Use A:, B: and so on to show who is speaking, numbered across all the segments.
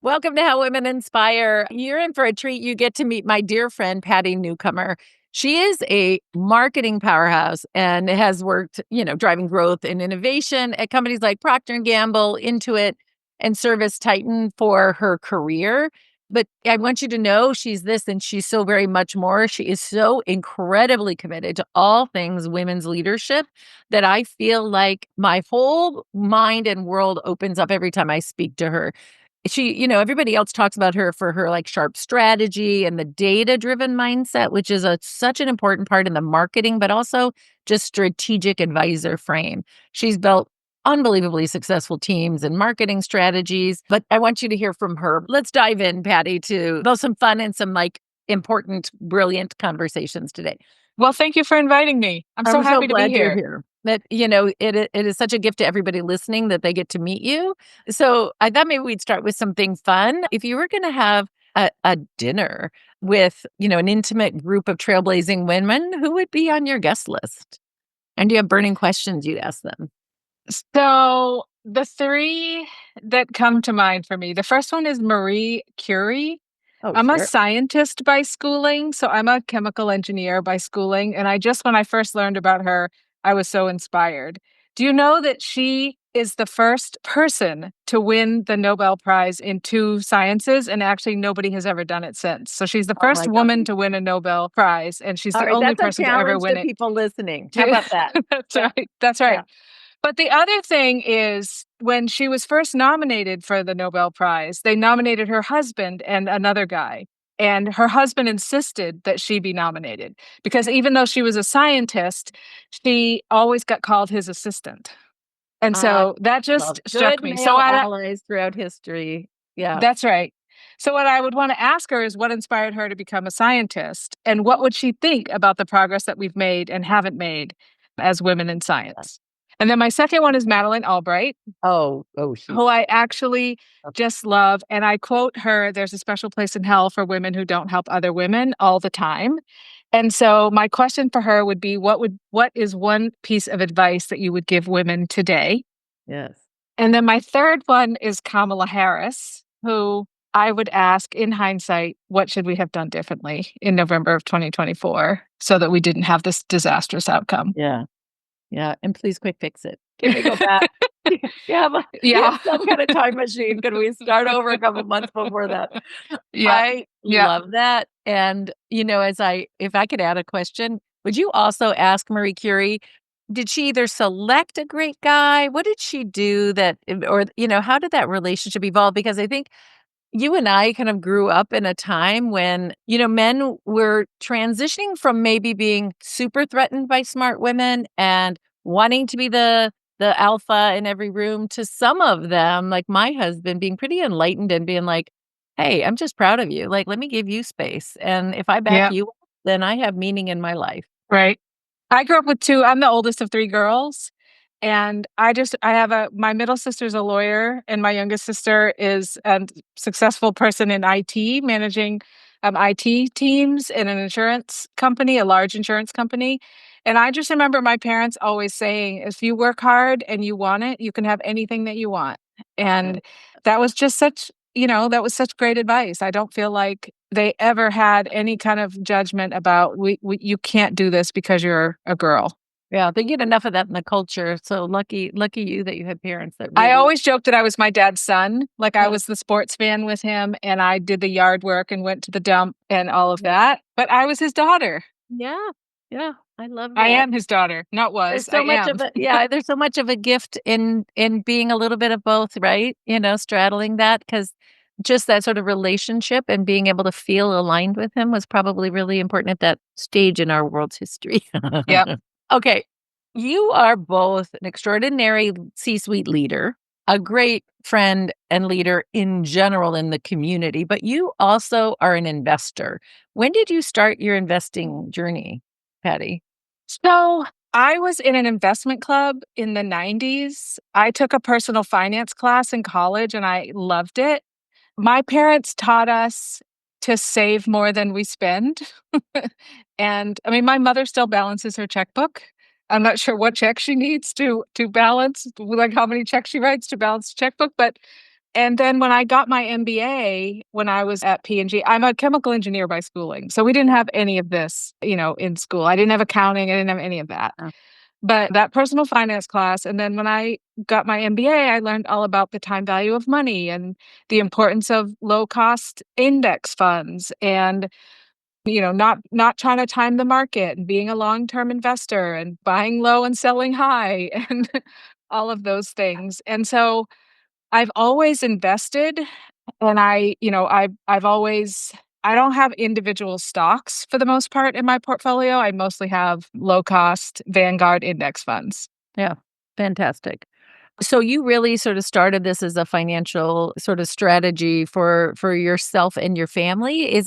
A: Welcome to How Women Inspire. You're in for a treat. You get to meet my dear friend, Patti Newcomer. She is a marketing powerhouse and has worked, driving growth and innovation at companies like Procter& Gamble, Intuit, and Service Titan for her career. But I want you to know she's this and she's so very much more. She is so incredibly committed to all things women's leadership that I feel like my whole mind and world opens up every time I speak to her. Everybody else talks about her for her like sharp strategy and the data-driven mindset, which is such an important part in the marketing, but also just strategic advisor frame. She's built unbelievably successful teams and marketing strategies, but I want you to hear from her. Let's dive in, Patti, to both some fun and some like important, brilliant conversations today.
B: Well, thank you for inviting me. I'm so happy to be
A: glad you're
B: here.
A: here. That, it is such a gift to everybody listening that they get to meet you. So I thought maybe we'd start with something fun. If you were going to have a dinner with, an intimate group of trailblazing women, who would be on your guest list? And do you have burning questions you'd ask them?
B: So, the three that come to mind for me, the first one is Marie Curie.
A: Oh,
B: I'm a
A: sure.
B: scientist by schooling, so I'm a chemical engineer by schooling. And when I first learned about her, I was so inspired. Do you know that she is the first person to win the Nobel Prize in two sciences? And actually, nobody has ever done it since. So she's the
A: Oh
B: first
A: my God.
B: woman to win a Nobel Prize, and she's
A: All
B: the
A: right.
B: only
A: That's a
B: person to ever
A: challenge
B: win
A: to
B: it.
A: people listening. How about that?
B: That's
A: Yeah.
B: right. That's right.
A: Yeah.
B: But the other thing is when she was first nominated for the Nobel Prize, they nominated her husband and another guy. And her husband insisted that she be nominated because even though she was a scientist, she always got called his assistant. And
A: I
B: so that
A: love
B: just
A: good
B: struck me.
A: male allies throughout history. Yeah.
B: That's right. So what I would want to ask her is what inspired her to become a scientist and what would she think about the progress that we've made and haven't made as women in science? And then my second one is Madeleine Albright,
A: Shoot.
B: who I actually just love. And I quote her, there's a special place in hell for women who don't help other women all the time. And so my question for her would be what is one piece of advice that you would give women today?
A: Yes.
B: And then my third one is Kamala Harris, who I would ask in hindsight, what should we have done differently in November of 2024 so that we didn't have this disastrous outcome?
A: Yeah. Yeah. And please quick fix it. Can we go back? You have
B: Yeah.
A: some kind of time machine. Can we start over a couple months before that?
B: Yeah.
A: I
B: Yeah.
A: love that. And, if I could add a question, would you also ask Marie Curie, did she either select a great guy? What did she do how did that relationship evolve? Because I think you and I kind of grew up in a time when, men were transitioning from maybe being super threatened by smart women and wanting to be the alpha in every room to some of them, like my husband, being pretty enlightened and being like, "Hey, I'm just proud of you. Like, let me give you space. And if I back
B: Yeah.
A: you up, then I have meaning in my life."
B: Right. I grew up with two. I'm the oldest of three girls. And I have my middle sister's a lawyer, and my youngest sister is a successful person in IT, managing IT teams in an insurance company, a large insurance company. And I just remember my parents always saying, if you work hard and you want it, you can have anything that you want.
A: Right.
B: And that was just that was such great advice. I don't feel like they ever had any kind of judgment about you can't do this because you're a girl.
A: Yeah, they get enough of that in the culture. So lucky you that you had parents that
B: I
A: really.
B: always joked that I was my dad's son. Like I
A: Yeah.
B: was the sports fan with him and I did the yard work and went to the dump and all of that. But I was his daughter.
A: Yeah. Yeah. I love
B: I
A: that.
B: am his daughter. Not
A: There's
B: was. I
A: so much
B: am.
A: of there's so much of a gift in being a little bit of both, right? Straddling that because just that sort of relationship and being able to feel aligned with him was probably really important at that stage in our world's history.
B: Yep.
A: Okay. You are both an extraordinary C-suite leader, a great friend and leader in general in the community, but you also are an investor. When did you start your investing journey, Patty?
B: So I was in an investment club in the 90s. I took a personal finance class in college and I loved it. My parents taught us to save more than we spend. And I mean, my mother still balances her checkbook. I'm not sure what check she needs to balance, like how many checks she writes to balance the checkbook, but And then when I got my MBA, when I was at P&G, I'm a chemical engineer by schooling. So we didn't have any of this, in school. I didn't have accounting. I didn't have any of that.
A: Oh,
B: But that personal finance class, and then when I got my MBA, I learned all about the time value of money and the importance of low cost index funds and not trying to time the market and being a long-term investor and buying low and selling high and all of those things. And so I've always invested and I've always I don't have individual stocks for the most part in my portfolio. I mostly have low cost Vanguard index funds.
A: yeah. Fantastic. So you really sort of started this as a financial sort of strategy for yourself and your family.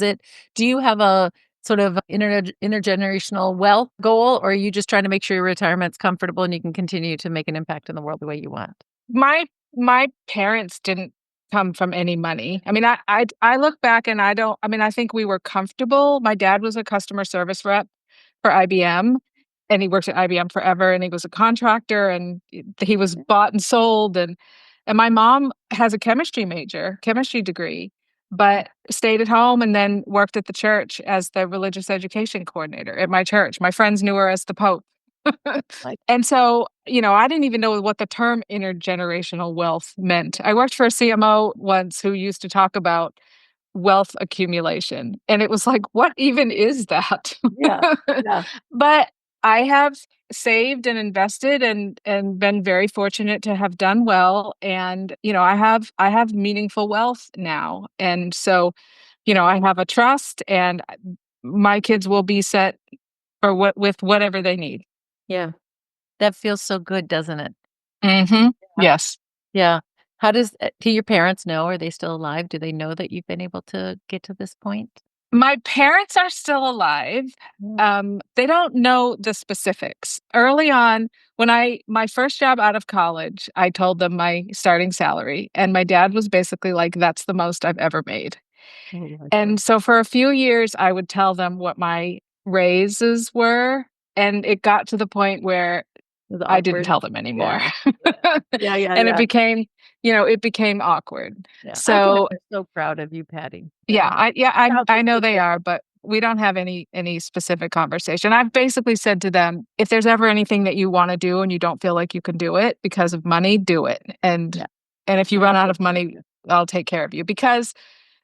A: Do you have a sort of intergenerational wealth goal, or are you just trying to make sure your retirement's comfortable and you can continue to make an impact in the world the way you want?
B: My parents didn't come from any money. I mean, I look back and I think we were comfortable. My dad was a customer service rep for IBM, and he worked at IBM forever, and he was a contractor, and he was bought and sold, and my mom has a chemistry degree, but stayed at home and then worked at the church as the religious education coordinator at my church. My friends knew her as the Pope.
A: Like,
B: And so, I didn't even know what the term intergenerational wealth meant. I worked for a CMO once who used to talk about wealth accumulation. And it was like, what even is that?
A: yeah, yeah,
B: But I have saved and invested and been very fortunate to have done well. And, I have meaningful wealth now. And so, I have a trust and my kids will be set for with whatever they need.
A: yeah. That feels so good, doesn't it?
B: Mhm.
A: Yeah.
B: Yes.
A: Yeah. Do your parents know? Are they still alive? Do they know that you've been able to get to this point?
B: My parents are still alive.
A: Mm.
B: They don't know the specifics. Early on, when my first job out of college, I told them my starting salary, and my dad was basically like, "That's the most I've ever made."
A: Oh, I see.
B: And so for a few years, I would tell them what my raises were, and it got to the point where
A: It was
B: I didn't
A: awkward.
B: tell them anymore.
A: Yeah. Yeah, yeah,
B: And
A: yeah,
B: it became awkward.
A: yeah. Our
B: So
A: parents are so proud of you, Patty.
B: yeah,
A: Proud
B: I
A: to
B: know
A: see
B: they
A: you.
B: are, but we don't have any specific conversation. I've basically said to them, "If there's ever anything that you wanna do and you don't feel like you can do it because of money, do it.
A: Yeah,
B: And if you
A: and
B: run
A: I'll
B: out
A: take
B: of
A: care of
B: money,
A: you.
B: I'll take care of you." Because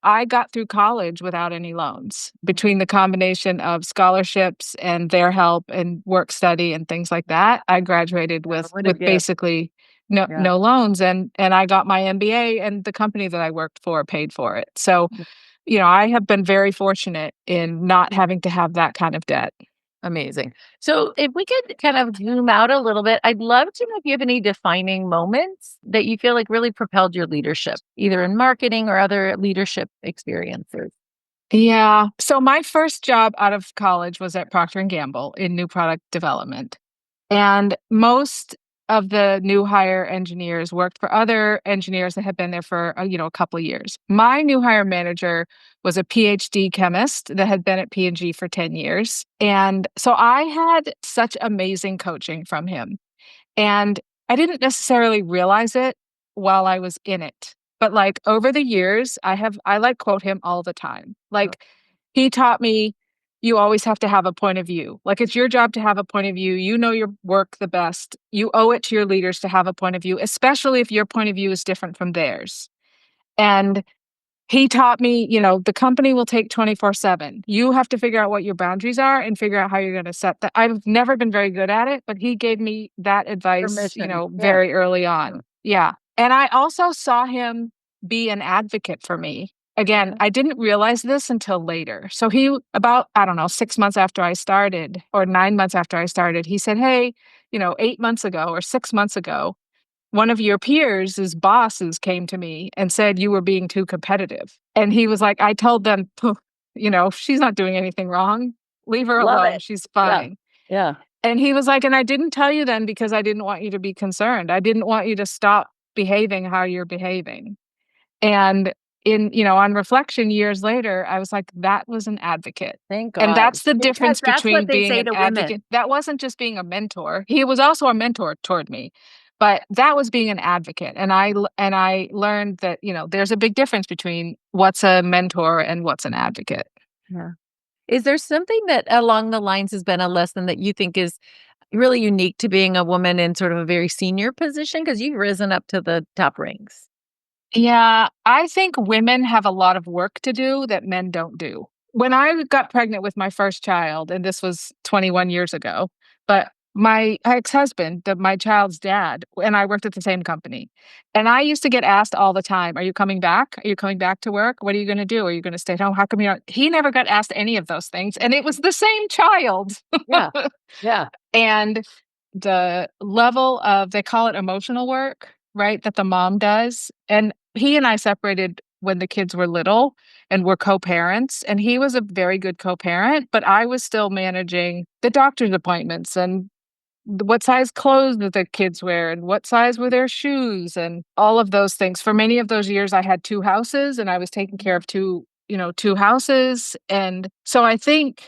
B: I got through college without any loans. Between the combination of scholarships and their help and work study and things like that, I graduated
A: Yeah,
B: with
A: what a
B: with
A: gift.
B: basically no
A: Yeah.
B: no loans, and I got my MBA, and the company that I worked for paid for it. So, I have been very fortunate in not having to have that kind of debt.
A: Amazing. So if we could kind of zoom out a little bit, I'd love to know if you have any defining moments that you feel like really propelled your leadership, either in marketing or other leadership experiences.
B: Yeah. So my first job out of college was at Procter& and Gamble in new product development. And most of the new hire engineers worked for other engineers that had been there for, a couple of years. My new hire manager was a PhD chemist that had been at P&G for 10 years. And so I had such amazing coaching from him. And I didn't necessarily realize it while I was in it. But like over the years, I like quote him all the time.
A: Oh,
B: Like he taught me you always have to have a point of view. Like it's your job to have a point of view. You know your work the best. You owe it to your leaders to have a point of view, especially if your point of view is different from theirs. And he taught me, the company will take 24/7. You have to figure out what your boundaries are and figure out how you're gonna set that. I've never been very good at it, but he gave me that advice,
A: permission. Yeah.
B: very early
A: Yeah.
B: on. Yeah. And I also saw him be an advocate for me. Again,
A: Yeah.
B: I didn't realize this until later. So he about, I don't know, 6 months after I started or 9 months after I started, he said, "Hey, 8 months ago or 6 months ago, one of your peers' bosses came to me and said you were being too competitive." And he was like, I told them, "Poof, she's not doing anything wrong. Leave her
A: Love
B: alone.
A: it.
B: She's
A: Yeah.
B: fine."
A: Yeah.
B: And he was like, "And I didn't tell you then because I didn't want you to be concerned. I didn't want you to stop behaving how you're behaving." And on reflection years later, I was like, that was an advocate.
A: Thank
B: And
A: God.
B: that's the
A: Because
B: difference
A: that's what
B: between
A: they
B: being
A: say
B: an
A: to women.
B: advocate. That wasn't just being a mentor. He was also a mentor toward me. But that was being an advocate, and I learned that, there's a big difference between what's a mentor and what's an advocate.
A: Yeah. Is there something that along the lines has been a lesson that you think is really unique to being a woman in sort of a very senior position? Because 'Cause you've risen up to the top ranks.
B: Yeah, I think women have a lot of work to do that men don't do. When I got pregnant with my first child, and this was 21 years ago, but my ex-husband, my child's dad, and I worked at the same company. And I used to get asked all the time, "Are you coming back? Are you coming back to work? What are you going to do? Are you going to stay at home? How come you don't?" He never got asked any of those things. And it was the same child.
A: Yeah. Yeah.
B: And the level of, they call it emotional work, right, that the mom does. And he and I separated when the kids were little and were co-parents, and he was a very good co-parent, but I was still managing the doctor's appointments and what size clothes did the kids wear and what size were their shoes and all of those things. For many of those years, I had 2 houses and I was taking care of 2 houses. And so I think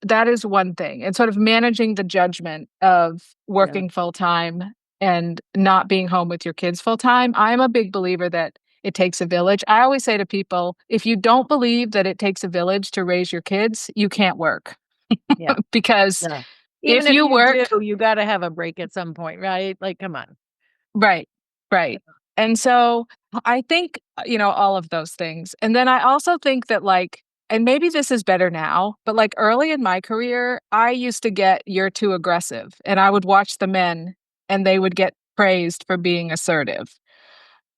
B: that is one thing, and sort of managing the judgment of
A: Yeah.
B: working full time and not being home with your kids full time. I'm a big believer that it takes a village. I always say to people, if you don't believe that it takes a village to raise your kids, you can't work.
A: Yeah.
B: Because
A: Yeah. Even
B: if
A: if
B: you
A: you do,
B: work,
A: you gotta have a break at some point, right? Like, come on.
B: right, right. And so I think, all of those things. And then I also think that, like, and maybe this is better now, but like early in my career, I used to get "you're too aggressive." And I would watch the men and they would get praised for being assertive.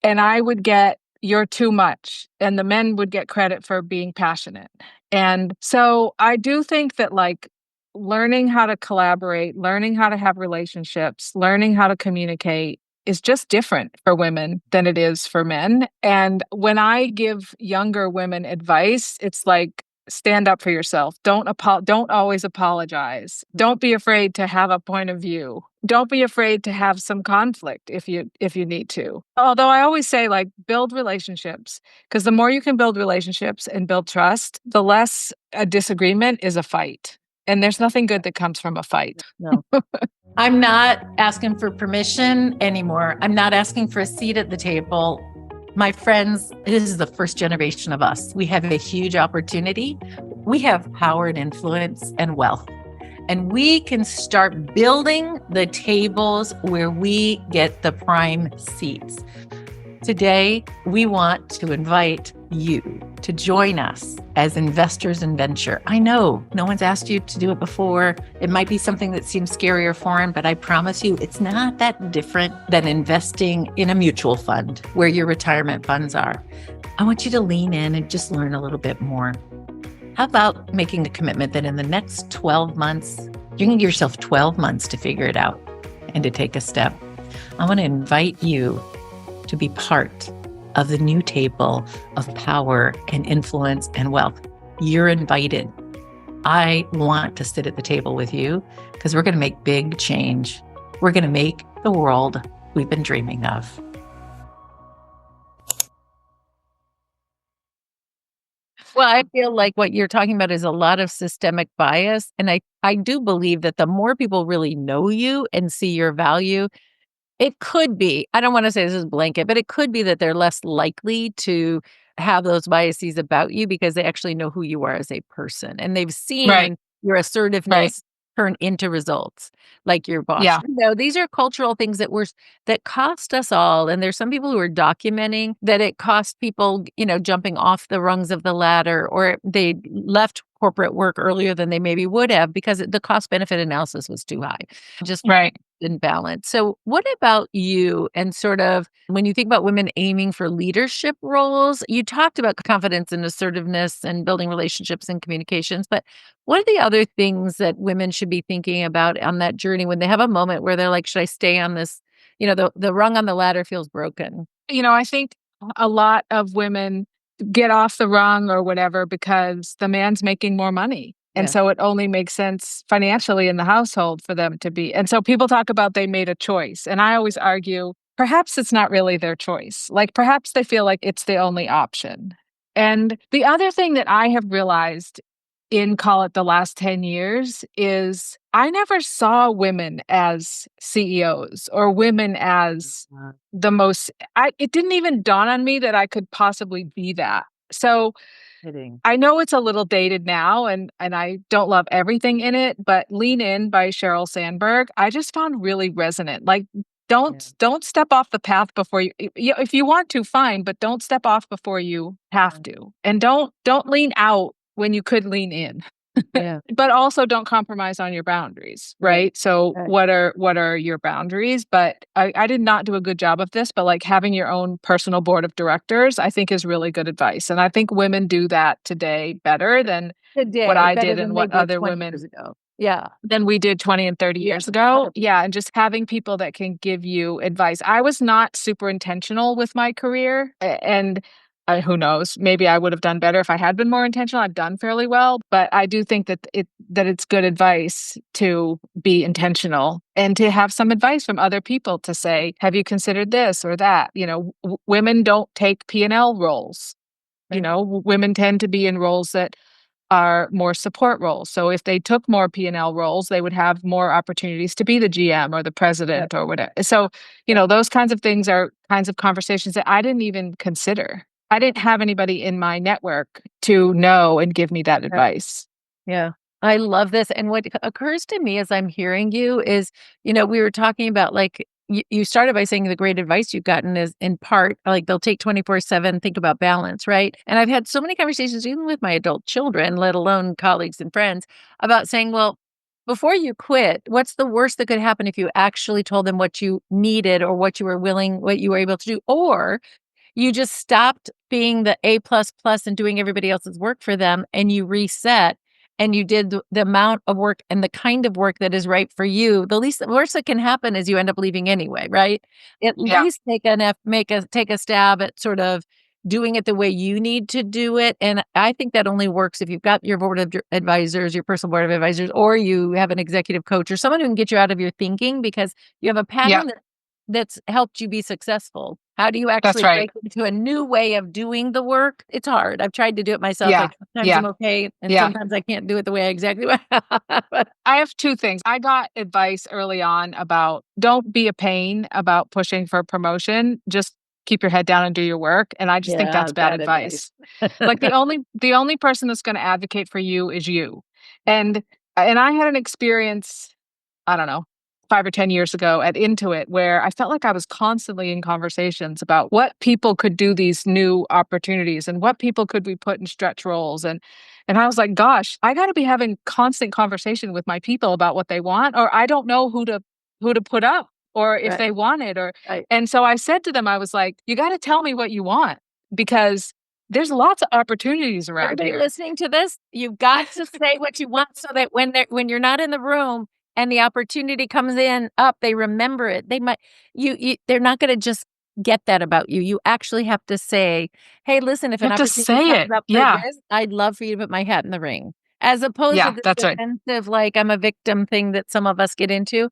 B: And I would get "you're too much." And the men would get credit for being passionate. And so I do think that, like, learning how to collaborate, learning how to have relationships, learning how to communicate is just different for women than it is for men. And when I give younger women advice, it's like, stand up for yourself. Don't always apologize. Don't be afraid to have a point of view. Don't be afraid to have some conflict if you need to. Although I always say, like, build relationships, because the more you can build relationships and build trust, the less a disagreement is a fight. And there's nothing good that comes from a fight.
A: No. I'm not asking for permission anymore. I'm not asking for a seat at the table. My friends, this is the first generation of us. We have a huge opportunity. We have power and influence and wealth. And we can start building the tables where we get the prime seats. Today, we want to invite you to join us as investors in venture. I know no one's asked you to do it before. It might be something that seems scary or foreign, but I promise you it's not that different than investing in a mutual fund where your retirement funds are. I want you to lean in and just learn a little bit more. How about making a commitment that in the next 12 months, you can give yourself 12 months to figure it out and to take a step. I want to invite you to be part of the new table of power and influence and wealth. You're invited. I want to sit at the table with you because we're going to make big change. We're going to make the world we've been dreaming of. Well, I feel like what you're talking about is a lot of systemic bias. And I do believe that the more people really know you and see your value, it could be, I don't wanna say this is blanket, but it could be that they're less likely to have those biases about you because they actually know who you are as a person, and they've
B: Right,
A: seen your
B: right.
A: assertiveness turn into results, like your boss.
B: Yeah,
A: These are cultural things that cost us all, and there's some people who are documenting that it cost people, jumping off the rungs of the ladder, or they left corporate work earlier than they maybe would have because the cost benefit analysis was too high. Just
B: right.
A: in balance. So, what about you and sort of when you think about women aiming for leadership roles? You talked about confidence and assertiveness and building relationships and communications, but what are the other things that women should be thinking about on that journey when they have a moment where they're like, should I stay on this? The rung on the ladder feels broken.
B: I think a lot of women get off the rung or whatever because the man's making more money. And
A: Yeah.
B: so it only makes sense financially in the household for them to be. And so people talk about they made a choice. And I always argue, perhaps it's not really their choice. Like, perhaps they feel like it's the only option. And the other thing that I have realized in, call it, the last 10 years is I never saw women as CEOs or women as the most it didn't even dawn on me that I could possibly be that. So
A: Kidding.
B: I know it's a little dated now and I don't love everything in it, but Lean In by Sheryl Sandberg, I just found really resonant. Like don't step off the path before if you want to, fine, but don't step off before you have to. And don't lean out when you could lean in.
A: Yeah.
B: But also don't compromise on your boundaries, right? So
A: Right.
B: what are your boundaries? But I did not do a good job of this, but like having your own personal board of directors, I think is really good advice. And I think women do that today better than what
A: Today,
B: I
A: better
B: did
A: than
B: and
A: they
B: what
A: did
B: other
A: 20
B: women
A: years ago. Yeah.
B: than we did 20 and 30
A: Yeah.
B: years ago.
A: 100%.
B: Yeah, and just having people that can give you advice. I was not super intentional with my career, and who knows, maybe I would have done better if I had been more intentional. I've done fairly well, but I do think that it's good advice to be intentional and to have some advice from other people to say, "Have you considered this or that?" Women don't take P&L roles.
A: Right.
B: Women tend to be in roles that are more support roles. So if they took more P&L roles, they would have more opportunities to be the GM or the
A: Right.
B: president or whatever. So,
A: Yeah.
B: those kinds of things are kinds of conversations that I didn't even consider. I didn't have anybody in my network to know and give me that
A: Yeah.
B: advice.
A: Yeah. I love this. And what occurs to me as I'm hearing you is, we were talking about like you started by saying the great advice you've gotten is in part like they'll take 24/7, think about balance, right? And I've had so many conversations, even with my adult children, let alone colleagues and friends, about saying, well, before you quit, what's the worst that could happen if you actually told them what you needed or what you were willing, what you were able to do? Or you just stopped being the A plus plus and doing everybody else's work for them, and you reset and you did the amount of work and the kind of work that is right for you. The worst that can happen is you end up leaving anyway, right? At
B: Yeah.
A: least take a stab at sort of doing it the way you need to do it. And I think that only works if you've got your board of advisors, your personal board of advisors, or you have an executive coach or someone who can get you out of your thinking because you have a
B: Yeah.
A: pattern that's helped you be successful. How do you
B: That's
A: actually
B: right.
A: break into a new way of doing the work? It's hard. I've tried to do it myself.
B: Yeah.
A: Like sometimes
B: Yeah.
A: I'm okay, and
B: Yeah.
A: sometimes I can't do it the way I exactly want. But
B: I have two things. I got advice early on about don't be a pain about pushing for promotion. Just keep your head down and do your work. And I just think
A: yeah,
B: that's bad
A: bad advice.
B: advice. Like the only person that's going to advocate for you is you. And and I had an experience, I don't know, 5 or 10 years ago at Intuit where I felt like I was constantly in conversations about what people could do these new opportunities and what people could we put in stretch roles and I was like, gosh, I got to be having constant conversation with my people about what they want or I don't know who to put up or if
A: Right,
B: they want it or
A: right.
B: and so I said to them I was like, you got to tell me what you want because there's lots of opportunities around
A: Everybody
B: here.
A: listening to this, you've got to say what you want so that when you're not in the room and the opportunity comes in up, they remember it. They might they're not gonna just get that about you. You actually have to say, "Hey, listen, if
B: You
A: an
B: have to
A: opportunity
B: say
A: comes
B: it.
A: up for
B: Yeah.
A: this, I'd love for you to put my hat in the ring." As opposed to
B: Yeah,
A: this
B: that's right.
A: defensive, like, I'm a victim thing that some of us get into.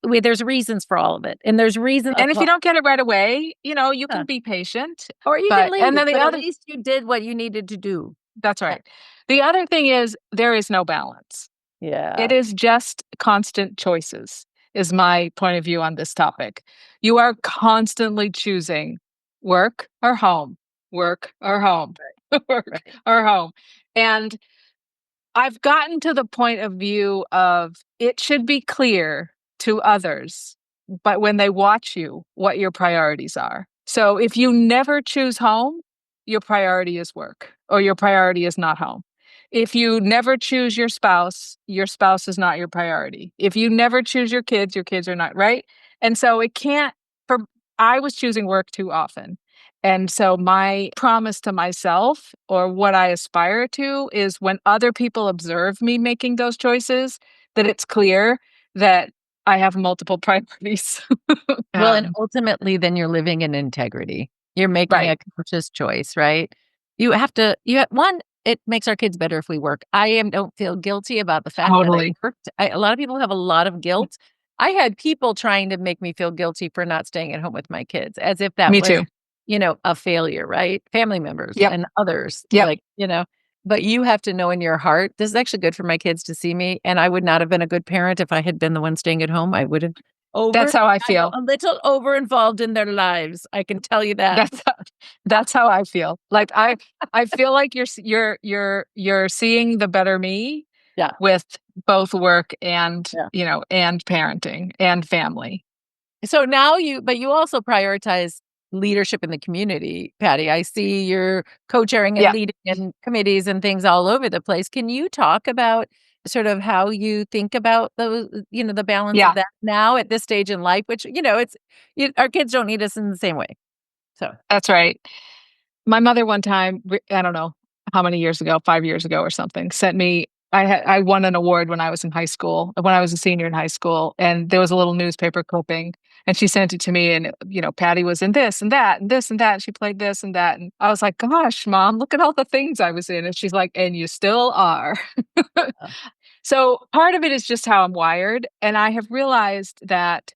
A: There's reasons for all of it, and there's reasons
B: And if you don't get it right away, you
A: yeah,
B: can be patient.
A: or you can
B: But and
A: leave,
B: then the
A: but at
B: other
A: least you did what you needed to do.
B: that's
A: Yeah.
B: right. The other thing is there is no balance. It
A: Yeah.
B: is just constant choices, is my point of view on this topic. You are constantly choosing work or home, work or home, work
A: Right.
B: or home. And I've gotten to the point of view of it should be clear to others, but when they watch you, what your priorities are. So if you never choose home, your priority is work or your priority is not home. If you never choose your spouse is not your priority. If you never choose your kids are not, right? And so it can't for I was choosing work too often. And so my promise to myself or what I aspire to is when other people observe me making those choices, that it's clear that I have multiple priorities.
A: Well, and
B: Um,
A: ultimately, then you're living in integrity. You're making a
B: right.
A: conscious choice, right? One, it makes our kids better if we work. Don't feel guilty about the fact that I
B: Totally.
A: worked. A lot of people have a lot of guilt. I had people trying to make me feel guilty for not staying at home with my kids, as if that
B: Me
A: was,
B: too.
A: a failure, right? Family members
B: Yep.
A: and others,
B: Yep.
A: like. But you have to know in your heart, this is actually good for my kids to see me, and I would not have been a good parent if I had been the one staying at home. I would have
B: That's how I feel.
A: a little over involved in their lives. I can tell you that.
B: That's how, that's how I feel. Like I feel like you're seeing the better me
A: Yeah.
B: with both work and,
A: Yeah.
B: and parenting and family.
A: So now but you also prioritize leadership in the community, Patty. I see you're co-chairing and
B: Yeah.
A: leading in committees and things all over the place. Can you talk about sort of how you think about those, the balance of
B: Yeah.
A: that now at this stage in life, which, our kids don't need us in the same way. So,
B: That's right. My mother one time, I don't know how many years ago, 5 years ago or something, sent me I won an award when I was in high school, when I was a senior in high school, and there was a little newspaper clipping, and she sent it to me, and, Patty was in this and that and this and that, and she played this and that, and I was like, "Gosh, mom, look at all the things I was in," and she's like, "And you still are."
A: uh,
B: So, part of it is just how I'm wired, and I have realized that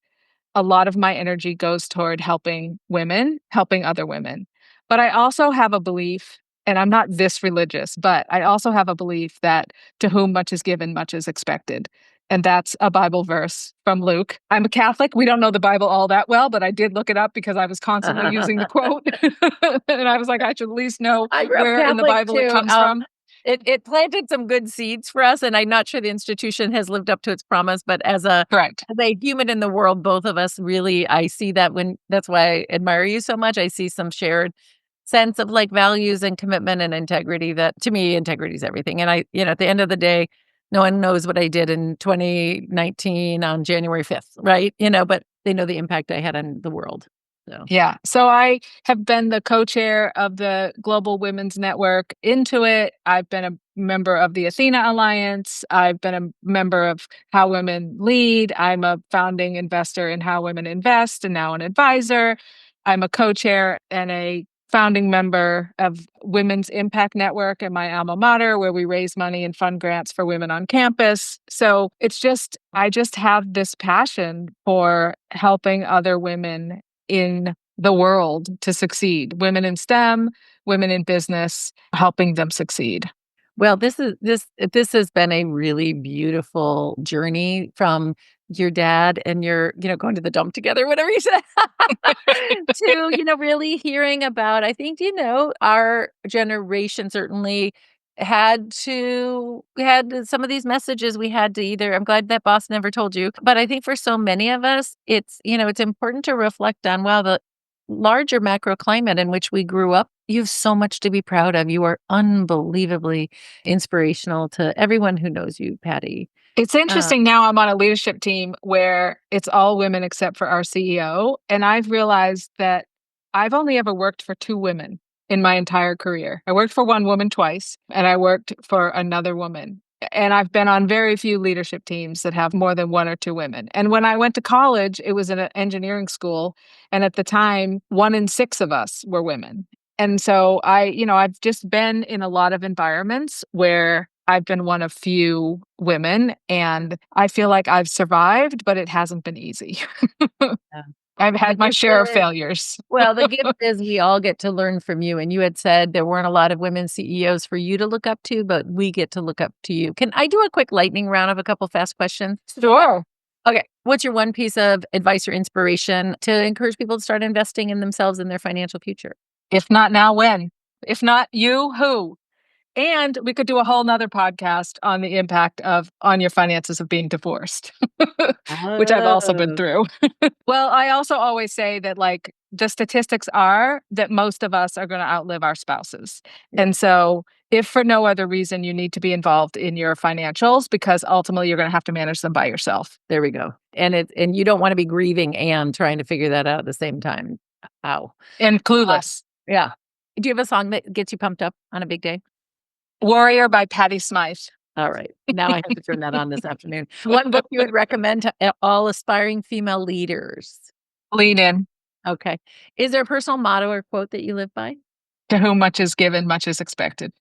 B: a lot of my energy goes toward helping women, helping other women. But I also have a belief, and I'm not this religious, but I also have a belief that to whom much is given, much is expected. And that's a Bible verse from Luke. I'm a Catholic. We don't know the Bible all that well, but I did look it up because I was constantly using the quote. And I was like, I should at least know
A: I grew up
B: where in the
A: Catholic
B: Bible it
A: too.
B: comes from.
A: It planted some good seeds for us, and I'm not sure the institution has lived up to its promise, but
B: Correct.
A: as a human in the world, both of us really, I see that that's why I admire you so much. I see some shared sense of like values and commitment and integrity that to me, integrity is everything. And at the end of the day, no one knows what I did in 2019 on January 5th, right? But they know the impact I had on the world. So,
B: Yeah. So I have been the co-chair of the Global Women's Network Intuit. I've been a member of the Athena Alliance. I've been a member of How Women Lead. I'm a founding investor in How Women Invest and now an advisor. I'm a co-chair and a founding member of Women's Impact Network at my alma mater, where we raise money and fund grants for women on campus. So I just have this passion for helping other women in the world to succeed. Women in STEM, women in business, helping them succeed.
A: well, this has been a really beautiful journey from your dad and your, going to the dump together, whatever you said, to, really hearing about, I think, our generation certainly we had some of these messages we had to either, I'm glad that boss never told you, but I think for so many of us, it's important to reflect on, wow, the larger macro climate in which we grew up, you have so much to be proud of. You are unbelievably inspirational to everyone who knows you, Patty.
B: It's
A: Uh,
B: interesting now I'm on a leadership team where it's all women except for our CEO. And I've realized that I've only ever worked for two women in my entire career. I worked for one woman twice, and I worked for another woman. And I've been on very few leadership teams that have more than one or two women. And when I went to college, it was in an engineering school. And at the time, 1 in 6 of us were women. And so I've just been in a lot of environments where I've been one of few women, and I feel like I've survived, but it hasn't been easy.
A: yeah.
B: I've
A: The
B: had my
A: gift
B: share of
A: is
B: failures.
A: Well, the gift is we all get to learn from you, and you had said there weren't a lot of women CEOs for you to look up to, but we get to look up to you. Can I do a quick lightning round of a couple fast questions?
B: Sure.
A: Okay. What's your one piece of advice or inspiration to encourage people to start investing in themselves and their financial future?
B: If not now, when? If not you, who? And we could do a whole nother podcast on the impact on your finances of being divorced, which I've also been
A: Oh,
B: through. Well, I also always say that like the statistics are that most of us are going to outlive our spouses.
A: yeah.
B: And so if for no other reason you need to be involved in your financials because ultimately you're going to have to manage them by yourself.
A: There we go. And you don't want to be grieving and trying to figure that out at the same time. Ow.
B: And
A: Uh,
B: Clueless.
A: yeah. Do you have a song that gets you pumped up on a big day?
B: Warrior by Patti Smythe.
A: All right. Now I have to turn that on this afternoon. One book you would recommend to all aspiring female leaders?
B: Lean in.
A: Okay. Is there a personal motto or quote that you live by?
B: To whom much is given, much is expected.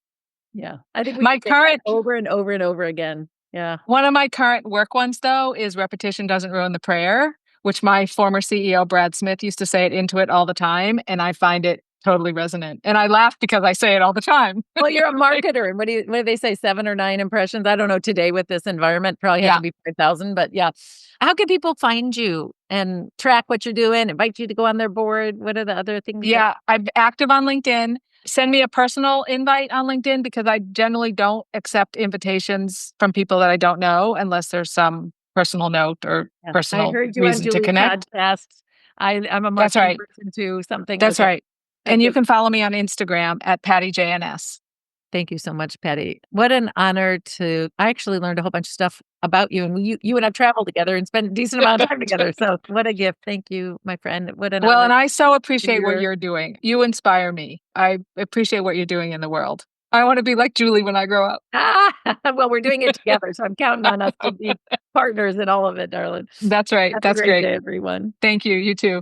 A: Yeah. I think we
B: My
A: could say that
B: current
A: over and over and over again. Yeah.
B: One of my current work ones, though, is repetition doesn't ruin the prayer, which my former CEO, Brad Smith, used to say it into it all the time. And I find it totally resonant. And I laugh because I say it all the time.
A: Well, you're a marketer. And what do they say? 7 or 9 impressions? I don't know today with this environment, probably have to
B: Yeah.
A: be 5,000, but yeah. How can people find you and track what you're doing, invite you to go on their board? What are the other things that
B: Yeah. I'm active on LinkedIn. Send me a personal invite on LinkedIn because I generally don't accept invitations from people that I don't know unless there's some personal note or
A: yeah. I
B: personal
A: heard you on
B: reason to
A: Julie's
B: connect.
A: podcast. I'm a
B: That's
A: marketing
B: right.
A: person too, something.
B: That's
A: Okay.
B: right. And you
A: Okay.
B: can follow me on Instagram at PattyJNS.
A: Thank you so much, Patty. What an honor I actually learned a whole bunch of stuff about you, and you and I've traveled together and spent a decent amount of time together. So what a gift. Thank you, my friend. What an
B: Well,
A: honor
B: and I so
A: to
B: appreciate what
A: hear.
B: you're doing. You inspire me. I appreciate what you're doing in the world. I want to be like Julie when I grow up.
A: Ah, well, we're doing it together, so I'm counting on us to be partners in all of it, darling.
B: That's right.
A: Have a
B: That's
A: great
B: great.
A: day, everyone.
B: Thank you. You too.